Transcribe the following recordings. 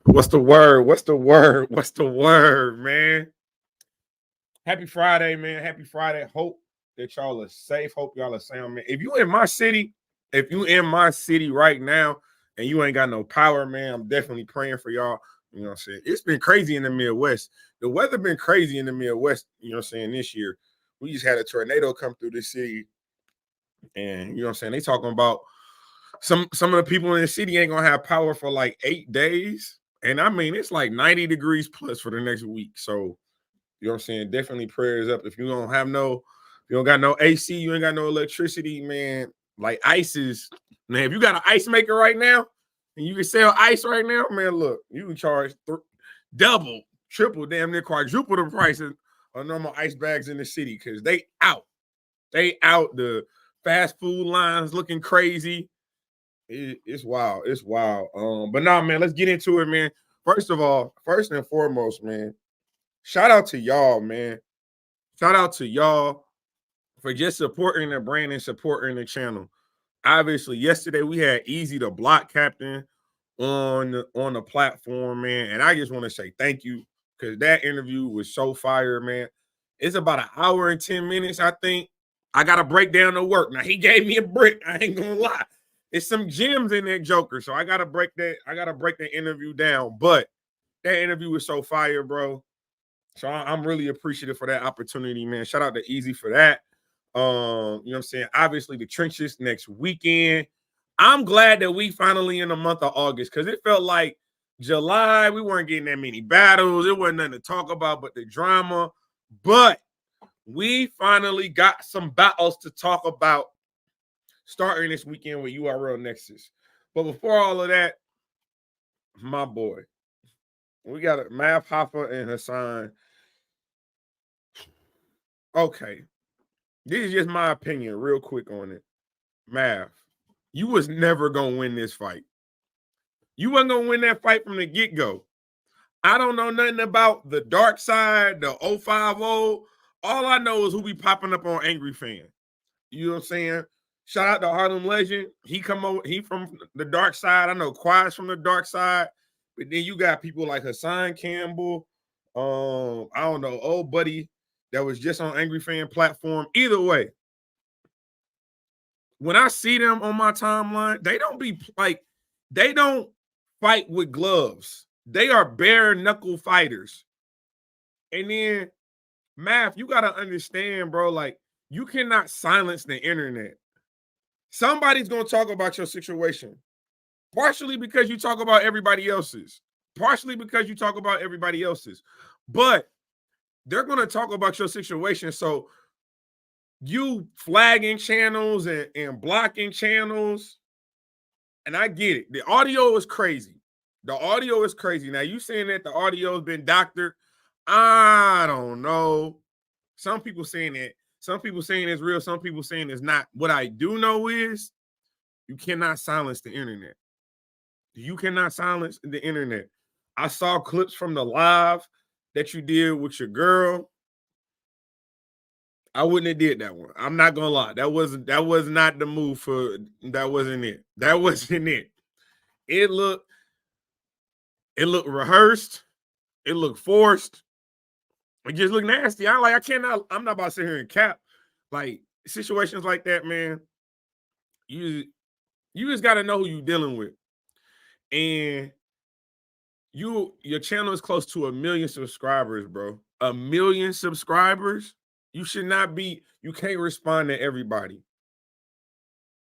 What's the word? What's the word? What's the word, man? Happy Friday, man. Happy Friday. Hope that y'all are safe. Hope y'all are sound, man. If you in my city right now and you ain't got no power, man, I'm definitely praying for y'all. You know what I'm saying? It's been crazy in the Midwest. The weather been crazy in the Midwest, you know what I'm saying, this year. We just had a tornado come through the city. And you know what I'm saying? They talking about some of the people in the city ain't gonna have power for like 8 days. And I mean, it's like 90 degrees plus for the next week. So, you know what I'm saying? Definitely prayers up. If you don't have if you don't got no AC, you ain't got no electricity, man. Like ice is, man, if you got an ice maker right now and you can sell ice right now, man, look, you can charge double, triple, damn near quadruple the price of normal ice bags in the city because they out. They out. The fast food lines looking crazy. It's wild. It's wild. But nah, man, let's get into it, man. First of all, first and foremost, man, shout out to y'all, man. Shout out to y'all for just supporting the brand and supporting the channel. Obviously, yesterday we had Easy the Block Captain on the platform, man. And I just want to say thank you because that interview was so fire, man. It's about an hour and 10 minutes, I think. I got to break down the work. Now, he gave me a brick. I ain't going to lie. It's some gems in that Joker. So I got to break that. I got to break the interview down. But that interview was so fire, bro. So I'm really appreciative for that opportunity, man. Shout out to Easy for that. You know what I'm saying? Obviously, the trenches next weekend. I'm glad that we finally in the month of August because it felt like July, we weren't getting that many battles. It wasn't nothing to talk about but the drama. But we finally got some battles to talk about starting this weekend with URL Nexus. But before all of that, my boy, we got Math, Hoffa, and Hassan. Okay. This is just my opinion, real quick on it. Math, you was never gonna win this fight. You wasn't gonna win that fight from the get-go. I don't know nothing about the dark side, the 050. All I know is who be popping up on Angry Fan. You know what I'm saying? Shout out to Harlem Legend. He come over, he from the dark side. I know Quiet's from the dark side. But then you got people like Hassan Campbell. I don't know, old buddy that was just on Angry Fan platform. Either way, when I see them on my timeline, they don't fight with gloves. They are bare knuckle fighters. And then, Math, you got to understand, bro, like, you cannot silence the internet. Somebody's going to talk about your situation, partially because you talk about everybody else's, but they're going to talk about your situation. So you flagging channels and blocking channels, and I get it. The audio is crazy. Now, you saying that the audio has been doctored. I don't know. Some people saying that. Some people saying it's real. Some people saying it's not. What I do know is you cannot silence the internet. You cannot silence the internet. I saw clips from the live that you did with your girl. I wouldn't have did that one. I'm not gonna lie. That was not the move for. That wasn't it. It looked rehearsed. It looked forced. It just looked nasty. I'm not about to sit here and cap. Like, situations like that, man. You just gotta know who you're dealing with. And your channel is close to 1 million subscribers, bro. 1 million subscribers. You can't respond to everybody.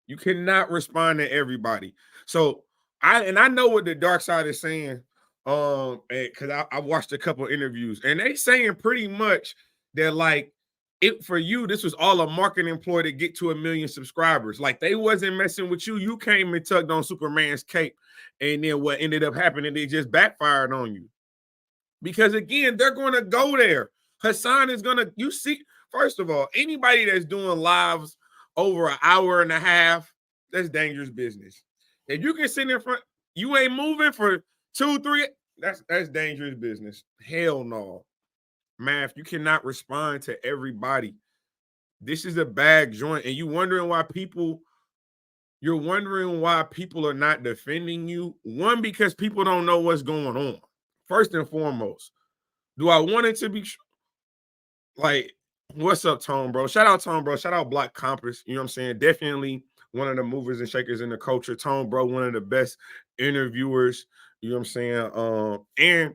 You cannot respond to everybody. So I know what the dark side is saying. Because I watched a couple interviews, and they saying pretty much that, like, it for you, this was all a marketing ploy to get to 1 million subscribers. Like, they wasn't messing with you. You came and tugged on Superman's cape, and then what ended up happening, they just backfired on you. Because again, they're gonna go there. Hassan is gonna, you see, first of all, anybody that's doing lives over an hour and a half, that's dangerous business. If you can sit in front, you ain't moving for 2, 3, that's dangerous business. Hell no. Math, you cannot respond to everybody. This is a bad joint, and you wondering why people you're wondering why people are not defending you. One, because people don't know what's going on. First and foremost, do I want it to be like, what's up, Tone, bro? Shout out Tone, bro. Shout out Black Compass. You know what I'm saying? Definitely one of the movers and shakers in the culture. Tone, bro, one of the best interviewers. You know what I'm saying? And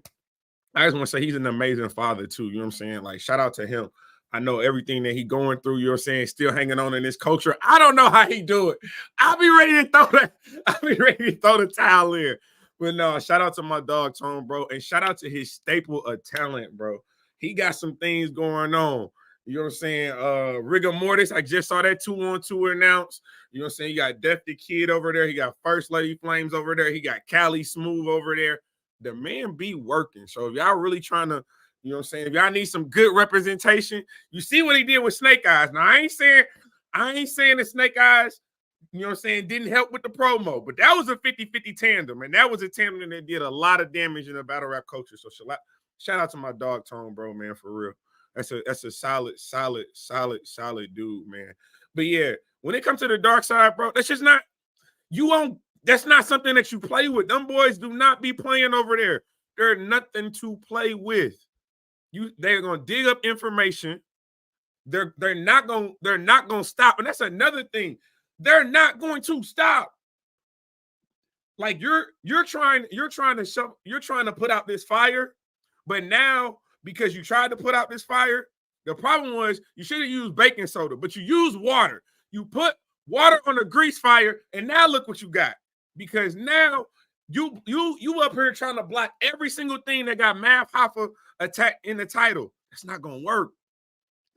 I just want to say he's an amazing father too. You know what I'm saying? Like, shout out to him. I know everything that he going through, you know what I'm saying, still hanging on in this culture. I don't know how he do it. I'll be ready to throw that. I'll be ready to throw the towel in. But no, shout out to my dog, Tone, bro. And shout out to his staple of talent, bro. He got some things going on. You know what I'm saying? Rigor Mortis, I just saw that 2-on-2 announced. You know what I'm saying? You got Def the Kid over there. He got First Lady Flames over there. He got Cali Smooth over there. The man be working. So if y'all really trying to, you know what I'm saying, if y'all need some good representation, you see what he did with Snake Eyes. Now, I ain't saying that Snake Eyes, you know what I'm saying, didn't help with the promo, but that was a 50-50 tandem, and that was a tandem that did a lot of damage in the battle rap culture. So shout out to my dog Tone, bro, man, for real. That's a solid dude, man. But yeah, when it comes to the dark side, bro, that's just not, that's not something that you play with. Them boys do not be playing over there. There's nothing to play with. They're gonna dig up information. They're not gonna stop. And that's another thing. They're not going to stop. Like you're trying to put out this fire, but now because you tried to put out this fire, the problem was you should have used baking soda, but you used water. You put water on a grease fire, and now look what you got. Because now you up here trying to block every single thing that got Math Hoffa attacked in the title. That's not gonna work.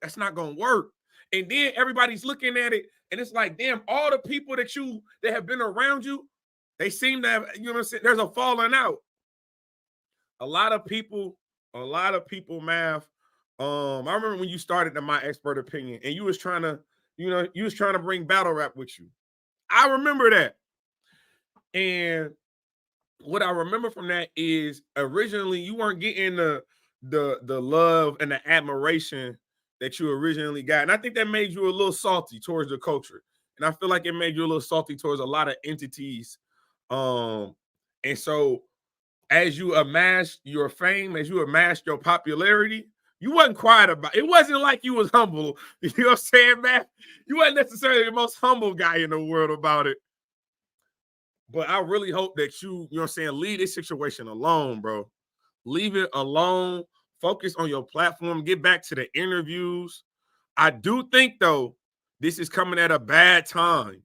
That's not gonna work. And then everybody's looking at it, and it's like, damn, all the people that have been around you, they seem to have, you know what I'm saying? There's a falling out. A lot of people, Math. I remember when you started My Expert Opinion, and you was trying to bring battle rap with you. I remember that. And what I remember from that is originally you weren't getting the love and the admiration that you originally got. And I think that made you a little salty towards the culture. And I feel like it made you a little salty towards a lot of entities. And so as you amassed your fame, as you amassed your popularity, you wasn't quiet about it. It wasn't like you was humble. You know what I'm saying, man? You wasn't necessarily the most humble guy in the world about it. But I really hope that you know what I'm saying, leave this situation alone, bro. Leave it alone. Focus on your platform. Get back to the interviews. I do think, though, this is coming at a bad time.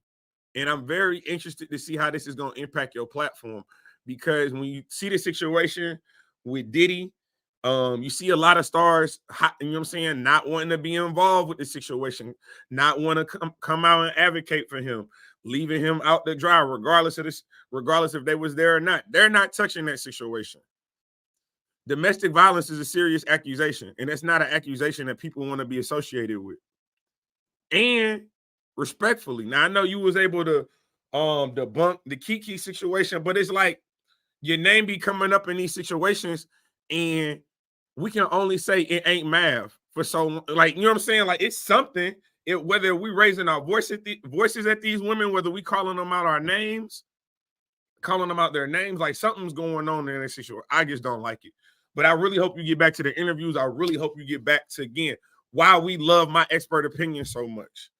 And I'm very interested to see how this is going to impact your platform. Because when you see the situation with Diddy, you see a lot of stars, you know what I'm saying, not wanting to be involved with the situation, not want to come out and advocate for him, leaving him out to dry, regardless if they was there or not. They're not touching that situation. Domestic violence is a serious accusation, and that's not an accusation that people want to be associated with. And respectfully, now I know you was able to debunk the Kiki situation, but it's like your name be coming up in these situations, and we can only say it ain't Math for so, like, you know what I'm saying? Like, it's something. Whether we raising our voices at these women, whether we calling them out their names, like something's going on in this situation. I just don't like it. But I really hope you get back to the interviews. I really hope you get back to, again, why we love My Expert Opinion so much.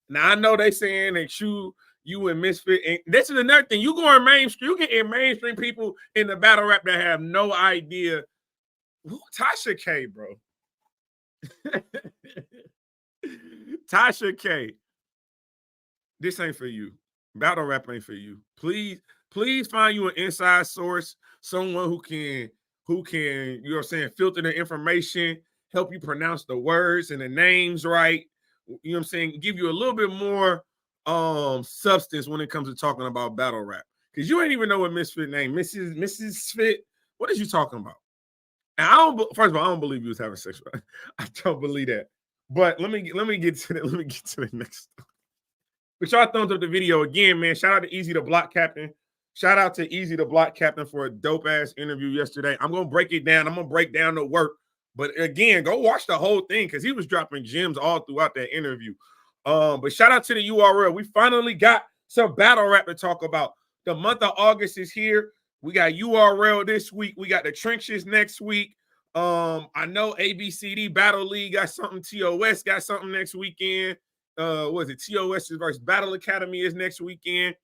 Now, I know they saying that you and Misfit, and this is another thing. You going mainstream, you getting mainstream people in the battle rap that have no idea. Tasha K, bro. Tasha K. This ain't for you. Battle rap ain't for you. Please find you an inside source, someone who can, you know what I'm saying, filter the information, help you pronounce the words and the names right. You know what I'm saying? Give you a little bit more substance when it comes to talking about battle rap. Because you ain't even know what Misfit name. Mrs. Fit. What is you talking about? And first of all, I don't believe you was having sex. I don't believe that. But let me get to that. Let me get to the next stuff. But y'all thumbs up the video again, man. Shout out to Easy the Block Captain. Shout out to Easy the Block Captain for a dope ass interview yesterday. I'm gonna break it down. I'm gonna break down the work. But again, go watch the whole thing because he was dropping gems all throughout that interview. But shout out to the URL. We finally got some battle rap to talk about. The month of August is here. We got URL this week. We got the trenches next week. I know ABCD Battle League got something. TOS got something next weekend. What is it? TOS versus Battle Academy is next weekend.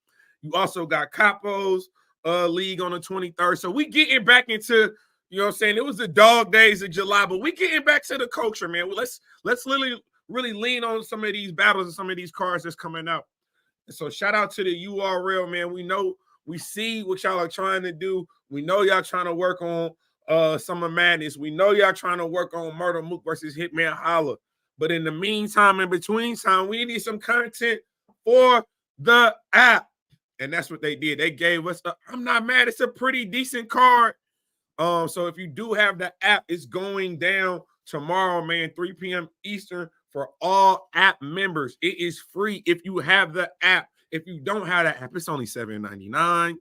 You also got Capo's league on the 23rd. So we getting back into, you know what I'm saying? It was the dog days of July, but we getting back to the culture, man. Let's really lean on some of these battles and some of these cards that's coming out. And so shout out to the URL, man. We know, we see what y'all are trying to do. We know y'all trying to work on Summer Madness. We know y'all trying to work on Murder Mook versus Hitman Holla. But in the meantime, in between time, we need some content for the app. And that's what they did. They gave us I'm not mad. It's a pretty decent card. So if you do have the app, it's going down tomorrow, man, 3 p.m. Eastern for all app members. It is free if you have the app. If you don't have the app, it's only $7.99.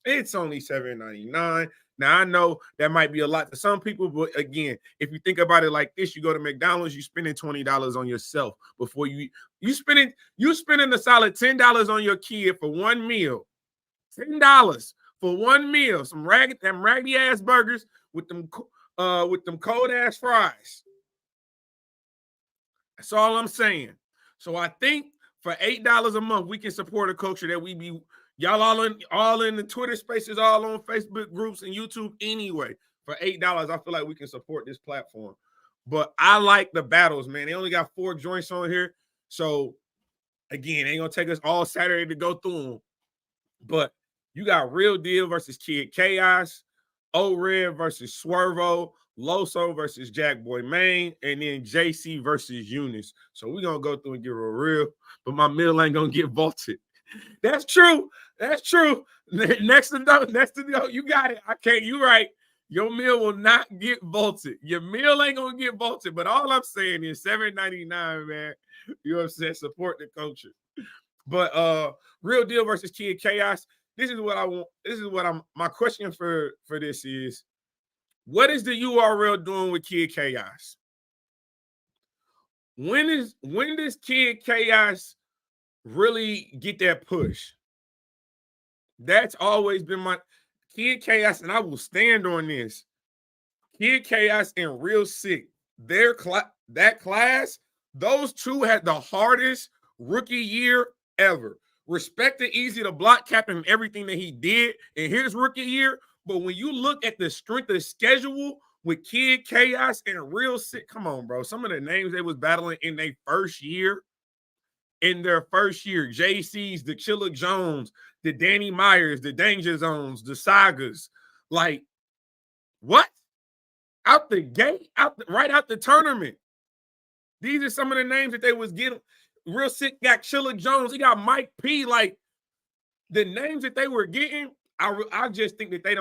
It's only $7.99. Now, I know that might be a lot to some people, but again, if you think about it like this, you go to McDonald's, you're spending $20 on yourself before you spending a solid $10 on your kid for one meal. $10 for one meal. Them raggedy ass burgers with them cold ass fries. That's all I'm saying. So I think for $8 a month, we can support a culture that we be y'all all in the Twitter spaces, all on Facebook groups and YouTube anyway. For $8, I feel like we can support this platform. But I like the battles, man. They only got 4 joints on here. So again, ain't gonna take us all Saturday to go through them. But you got Real Deal versus Kid Chaos, O-Red versus Swervo, Loso versus Jakkboi Maine, and then JC versus Yunus. So we're gonna go through and give a real, but my meal ain't gonna get vaulted. That's true. That's true. Next to no, you got it. I can't. You right. Your meal will not get vaulted. Your meal ain't gonna get vaulted. But all I'm saying is $7.99, man. You know what I'm saying? Support the culture. But Real Deal versus Kid Chaos. This is what I want. This is what my question for this is, what is the URL doing with Kid Chaos? When does Kid Chaos really get that push? That's always been my Kid Chaos, and I will stand on this. Kid Chaos and Real Sick, that class, those two had the hardest rookie year ever. Respect to Easy, the block captain, and everything that he did in his rookie year. But when you look at the strength of the schedule with Kid Chaos and Real Sick, come on, bro. Some of the names they was battling in their first year, JC's, the Killer Jones, the Danny Myers, the Danger Zones, the Sagas. Like, what? Out the gate, right out the tournament. These are some of the names that they was getting. Real Sick got Killer Jones. He got Mike P. Like, the names that they were getting, I just think that they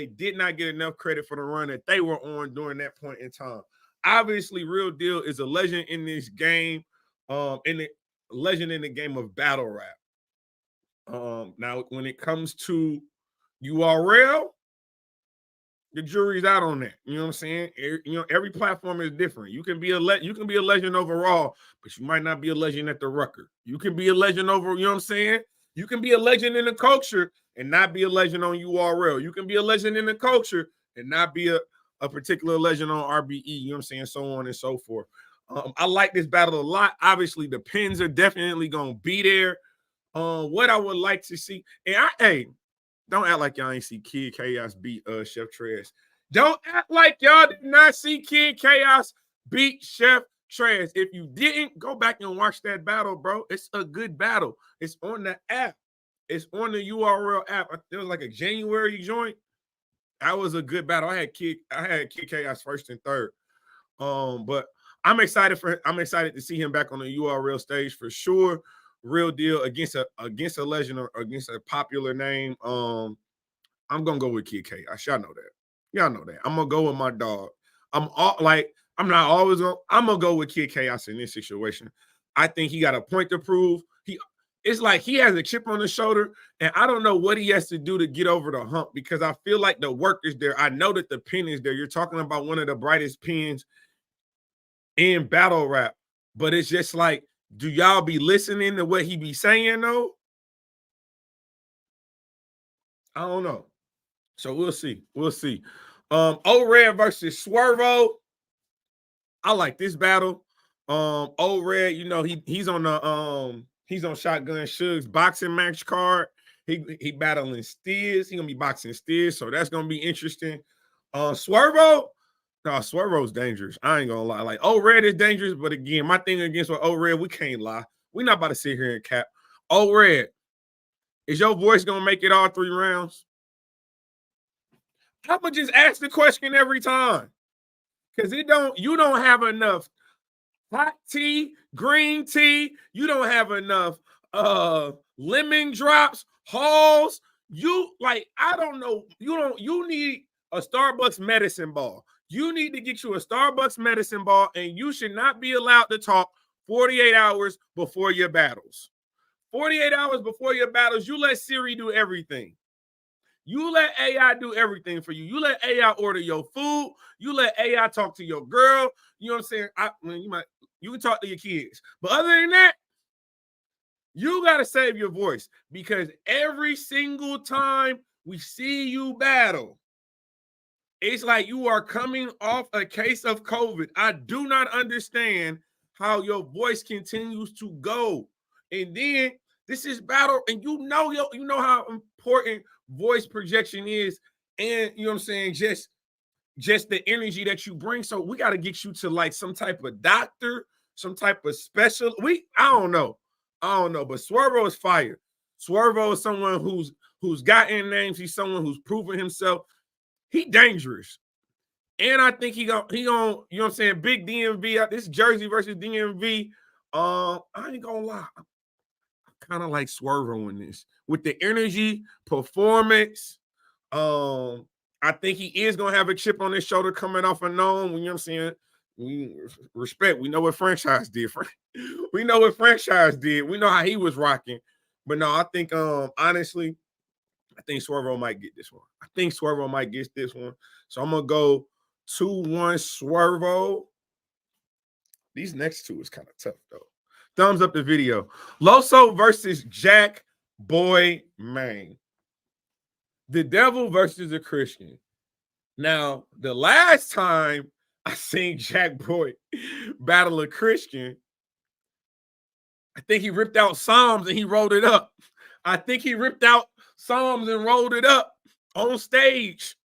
did not get enough credit for the run that they were on during that point in time. Obviously, Real Deal is a legend in this game, legend in the game of battle rap. Now, when it comes to URL, the jury's out on that. You know what I'm saying? Every platform is different. You can be a legend overall, but you might not be a legend at the Rucker. You can be a legend over, you know what I'm saying? You can be a legend in the culture and not be a legend on URL. You can be a legend in the culture and not be a particular legend on RBE, you know what I'm saying? So on and so forth. I like this battle a lot. Obviously, the pins are definitely going to be there. What I would like to see, and don't act like y'all ain't see Kid Chaos beat Chef Trez. Don't act like y'all did not see Kid Chaos beat Chef Trez. If you didn't, go back and watch that battle, bro. It's a good battle. It's on the app. It's on the URL app. It was like a January joint. That was a good battle. I had Kid Chaos first and third. But I'm excited to see him back on the URL stage for sure. Real Deal against a legend or against a popular name. I'm gonna go with Kid Chaos. Y'all know that. I'm gonna go with my dog. I'm gonna go with Kid Chaos in this situation. I think he got a point to prove. It's like he has a chip on his shoulder, and I don't know what he has to do to get over the hump because I feel like the work is there. I know that the pin is there. You're talking about one of the brightest pins in battle rap, but it's just like Do y'all be listening to what he be saying though? I don't know. So we'll see. We'll see. O-Red versus Swervo. I like this battle. O-Red, you know, he's on Shotgun Suge's boxing match card. He battling Steers. He gonna be boxing Steers, so that's gonna be interesting. Swervo, no, Swervo's dangerous. I ain't gonna lie. Like O-Red is dangerous, but again, my thing against with O-Red, we can't lie. We're not about to sit here and cap. O-Red, is your voice gonna make it all 3 rounds? I'm gonna just ask the question every time. Because you don't have enough hot tea, green tea, you don't have enough lemon drops, halls. I don't know. You need a Starbucks medicine ball. You need to get you a Starbucks medicine ball, and you should not be allowed to talk 48 hours before your battles. 48 hours before your battles, you let Siri do everything. You let AI do everything for you. You let AI order your food. You let AI talk to your girl. You know what I'm saying? You can talk to your kids. But other than that, you got to save your voice, because every single time we see you battle, it's like you are coming off a case of COVID. I do not understand how your voice continues to go. And then this is battle, and you know how important voice projection is, and you know what I'm saying, just the energy that you bring. So we got to get you to like some type of doctor, some type of special. I don't know, but Swervo is fire. Swervo is someone who's gotten names. He's someone who's proven himself. He dangerous. And I think he gonna, you know what I'm saying, big DMV. This Jersey versus DMV. I ain't gonna lie. I kind of like Swervo in this. With the energy, performance. I think he is gonna have a chip on his shoulder coming off a known. You know what I'm saying? We respect. We know what franchise did. We know what franchise did. We know how he was rocking. But no, I think honestly, I think Swervo might get this one. I think Swervo might get this one. So I'm gonna go 2-1 Swervo. These next two is kind of tough though. Thumbs up the video. Loso versus Jakkboi, man. The devil versus a Christian. Now, the last time I seen Jakkboi battle a Christian, I think he ripped out Psalms and he rolled it up. I think he ripped out Psalms and rolled it up on stage.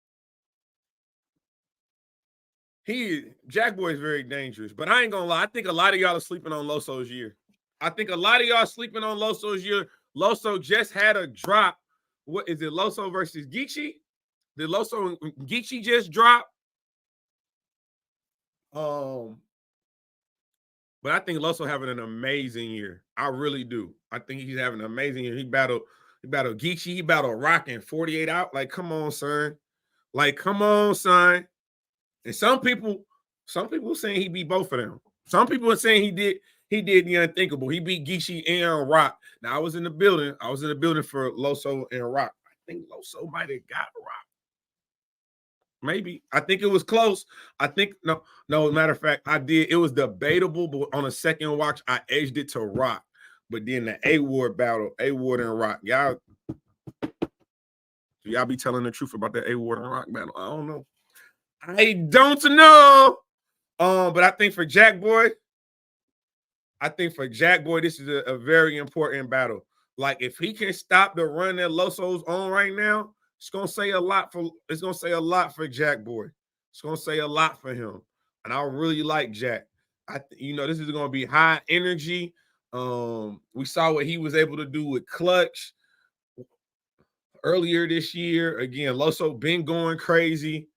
Jakkboi is very dangerous, but I ain't gonna lie. I think a lot of y'all are sleeping on Loso's year. I think a lot of y'all sleeping on Loso's year. Loso just had a drop. What is it? Loso versus Geechee? Did Loso and Geechee just drop? But I think Loso having an amazing year. I really do. I think he's having an amazing year. He battled Geechee. He battled Rock in 48 out. Like, come on, son. Like, come on, son. And some people saying he beat both of them. Some people are saying he did the unthinkable. He beat Geechee and Rock. Now I was in the building. For Loso and Rock. I think Loso might have got Rock. Maybe. I think it was close. I think no. Matter of fact, I did. It was debatable, but on a second watch, I edged it to Rock. But then the A-Ward battle, A-Ward and Rock. Y'all be telling the truth about that A-Ward and Rock battle? I don't know. But I think for Jakkboi, this is a very important battle. Like, if he can stop the run that Loso's on right now, it's gonna say a lot for Jakkboi. It's gonna say a lot for him. And I really like Jack. This is gonna be high energy. We saw what he was able to do with Clutch earlier this year. Again, Loso been going crazy.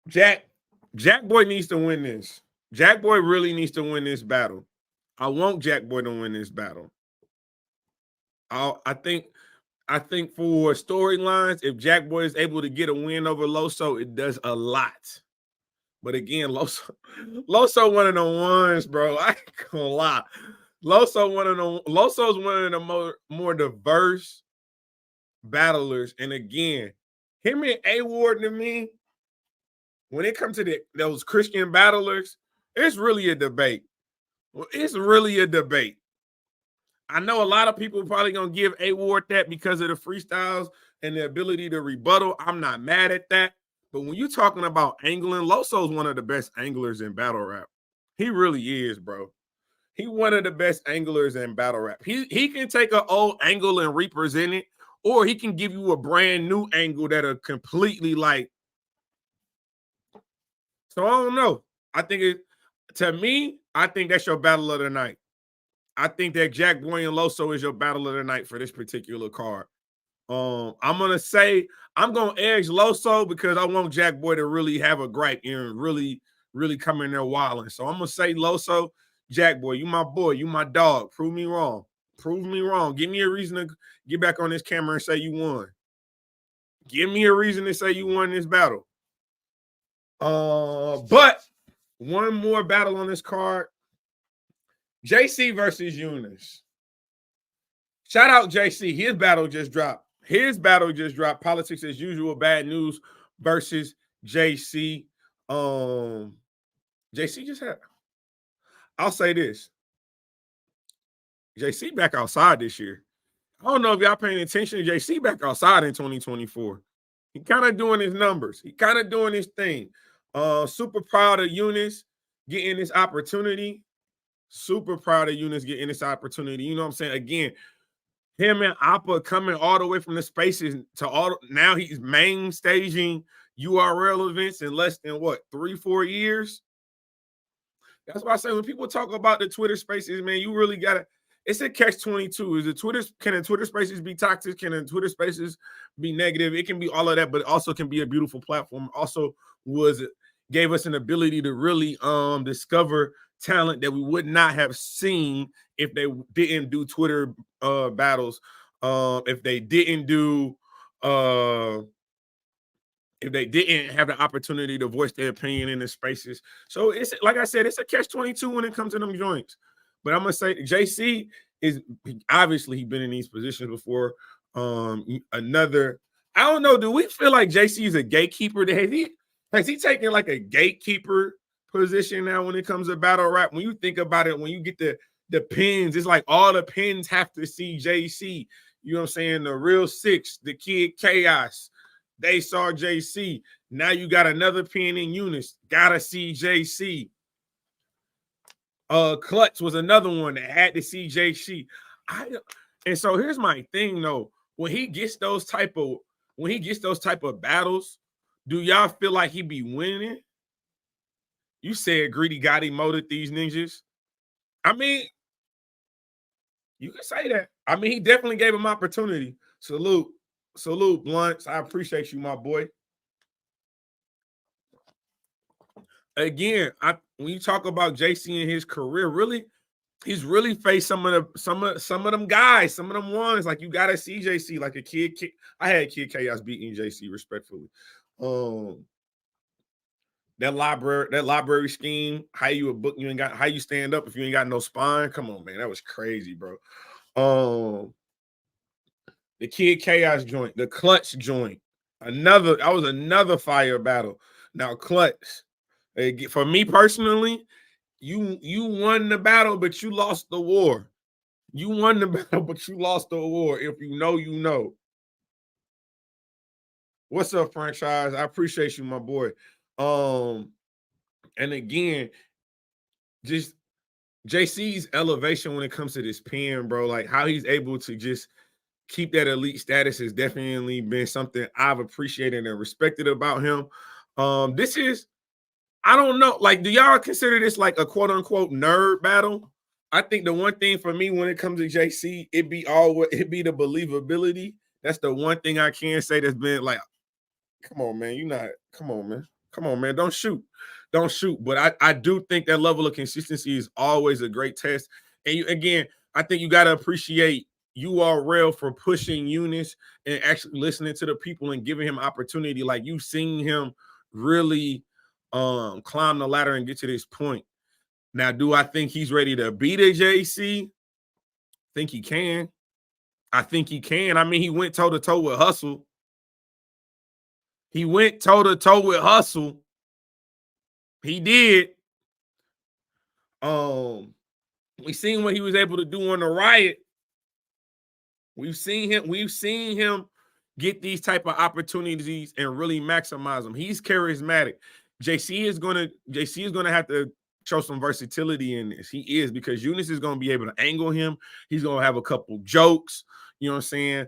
Jakkboi needs to win this. Jakkboi really needs to win this battle. I want Jakkboi to win this battle. I think for storylines, if Jakkboi is able to get a win over Loso, it does a lot. But again, Loso one of the ones, bro. I ain't gonna lie. Loso's one of the more diverse battlers. And again, him and A-Ward to me, when it comes to those Christian battlers, it's really a debate. Well, it's really a debate. I know a lot of people probably gonna give A Ward that because of the freestyles and the ability to rebuttal. I'm not mad at that. But when you're talking about angling, Loso's one of the best anglers in battle rap. He really is, bro. He one of the best anglers in battle rap. He can take an old angle and represent it, or he can give you a brand new angle that are completely like. So I don't know. I think to me, I think that's your battle of the night. I think that Jakkboi and Loso is your battle of the night for this particular card. I'm gonna edge Loso because I want Jakkboi to really have a gripe and really, really come in there wilding. So I'm gonna say Loso, Jakkboi, you my boy, you my dog. Prove me wrong. Prove me wrong. Give me a reason to get back on this camera and say you won. Give me a reason to say you won this battle. But one more battle on this card. JC versus Yunus. Shout out JC. His battle just dropped. Politics as usual. Bad news versus JC. JC just had. I'll say this. JC back outside this year. I don't know if y'all paying attention. JC back outside in 2024. He kind of doing his numbers. He kind of doing his thing. Super proud of Yunus getting this opportunity. Super proud of Yunus getting this opportunity. You know what I'm saying? Again, him and Appa coming all the way from the spaces to all. Now he's main staging URL events in less than what, 3-4 years. That's why I say when people talk about the Twitter spaces, man, you really gotta. It's a catch-22. Can the Twitter spaces be toxic? Can the Twitter spaces be negative? It can be all of that, but it also can be a beautiful platform. Also gave us an ability to really discover talent that we would not have seen if they didn't do Twitter battles. If they didn't have the opportunity to voice their opinion in the spaces. So it's like I said, it's a catch-22 when it comes to them joints. But I'm gonna say JC is obviously he's been in these positions before. I don't know. Do we feel like JC is a gatekeeper? Has he taken like a gatekeeper position now when it comes to battle rap? When you think about it, when you get the pins, it's like all the pins have to see JC. You know what I'm saying? The Real Six, the Kid Chaos, they saw JC. Now you got another pin in Yunus. Gotta see JC. Clutch was another one that had to see JC. And so here's my thing though. When he gets those type of battles, do y'all feel like he be winning? You said Greedy Gotti molded these ninjas. I mean, you can say that. I mean, he definitely gave him opportunity. Salute, Blunts. I appreciate you, my boy. Again, when you talk about JC and his career, really, he's really faced some of them guys, some of them ones. Like you gotta see JC like a kid. I had Kid Chaos beating JC respectfully. That library scheme, how you stand up if you ain't got no spine. Come on, man, that was crazy, bro. The Kid Chaos joint, the Clutch joint, that was another fire battle. Now Clutch. For me personally, you won the battle, but you lost the war. You won the battle, but you lost the war. If you know, you know. What's up, franchise? I appreciate you, my boy. And again, just JC's elevation when it comes to this pen, bro, like how he's able to just keep that elite status has definitely been something I've appreciated and respected about him. This is, I don't know. Like, do y'all consider this like a quote unquote nerd battle? I think the one thing for me when it comes to JC, it be the believability. That's the one thing I can say that's been like, come on, man. Don't shoot. But I do think that level of consistency is always a great test. And again, I think you got to appreciate URL for pushing Yunus and actually listening to the people and giving him opportunity. Like you've seen him really climb the ladder and get to this point. Now, do I think he's ready to beat a JC? I think he can. I mean, he went toe-to-toe with Hustle. He did. We seen what he was able to do on the riot. We've seen him get these type of opportunities and really maximize them. He's charismatic. JC is gonna have to show some versatility in this. He is, because Yunus is gonna be able to angle him. He's gonna have a couple jokes. You know what I'm saying?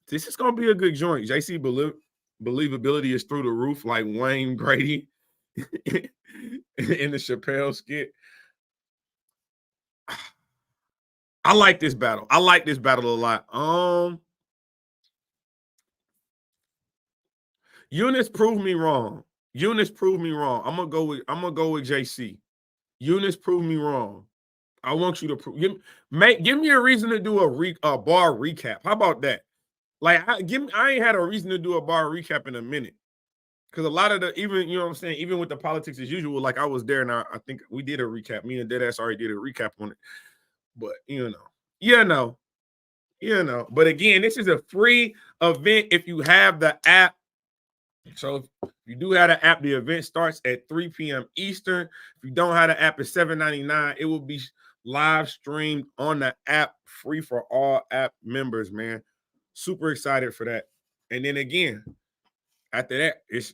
This is gonna be a good joint. JC believability is through the roof, like Wayne Grady in the Chappelle skit. I like this battle. I like this battle a lot. Yunus proved me wrong. I'm gonna go with JC. Eunice proved me wrong. I want you to give me a reason to do a bar recap. How about that? Like, I ain't had a reason to do a bar recap in a minute. Because a lot of the, even, you know what I'm saying, even with the politics as usual, like I was there and I think we did a recap. Me and Deadass already did a recap on it. But But again, this is a free event if you have the app. So if you do have the app, the event starts at 3 p.m. Eastern. If you don't have the app, it's $7.99. It will be live streamed on the app, free for all app members, man. Super excited for that. And then again, after that, it's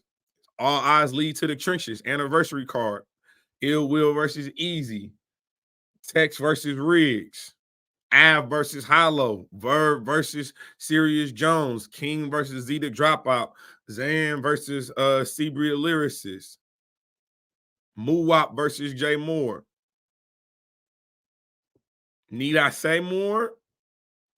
all eyes lead to the trenches. Anniversary card. Ill Will versus Easy. Tex versus Riggs. Av versus Hollow, Verb versus Sirius Jones, King versus Zeta Dropout, Zan versus Sebria Lyricist, Muwop versus Jay Moore. Need I say more?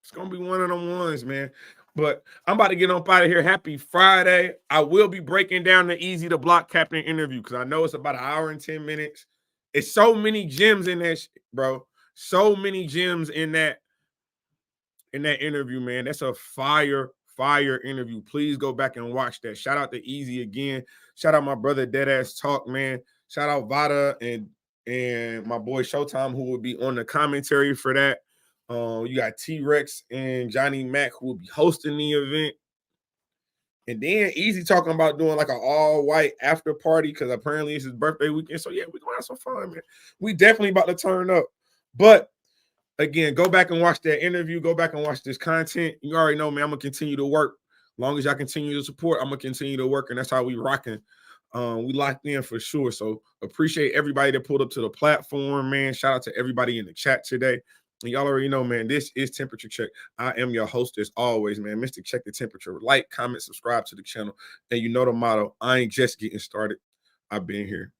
It's gonna be one of them ones, man. But I'm about to get on out of here. Happy Friday. I will be breaking down the Easy to Block Captain interview because I know it's about an hour and 10 minutes. It's so many gems in that, bro. So many gems in that interview, man. That's a fire interview. Please go back and watch that. Shout out to Easy again. Shout out my brother Deadass Talk, man. Shout out Vada and my boy Showtime, who will be on the commentary for that. You got T-Rex and Johnny Mac, who will be hosting the event. And then Easy talking about doing like an all-white after party because apparently it's his birthday weekend. So yeah, we're gonna have some fun, man. We definitely about to turn up. But again, go back and watch that interview. Go back and watch this content. You already know, man, I'm going to continue to work. As long as y'all continue to support, I'm going to continue to work, and that's how we rocking. We locked in for sure. So appreciate everybody that pulled up to the platform, man. Shout out to everybody in the chat today. And y'all already know, man, this is Temperature Check. I am your host as always, man. Mr. Check the Temperature. Like, comment, subscribe to the channel. And you know the motto, I ain't just getting started. I've been here.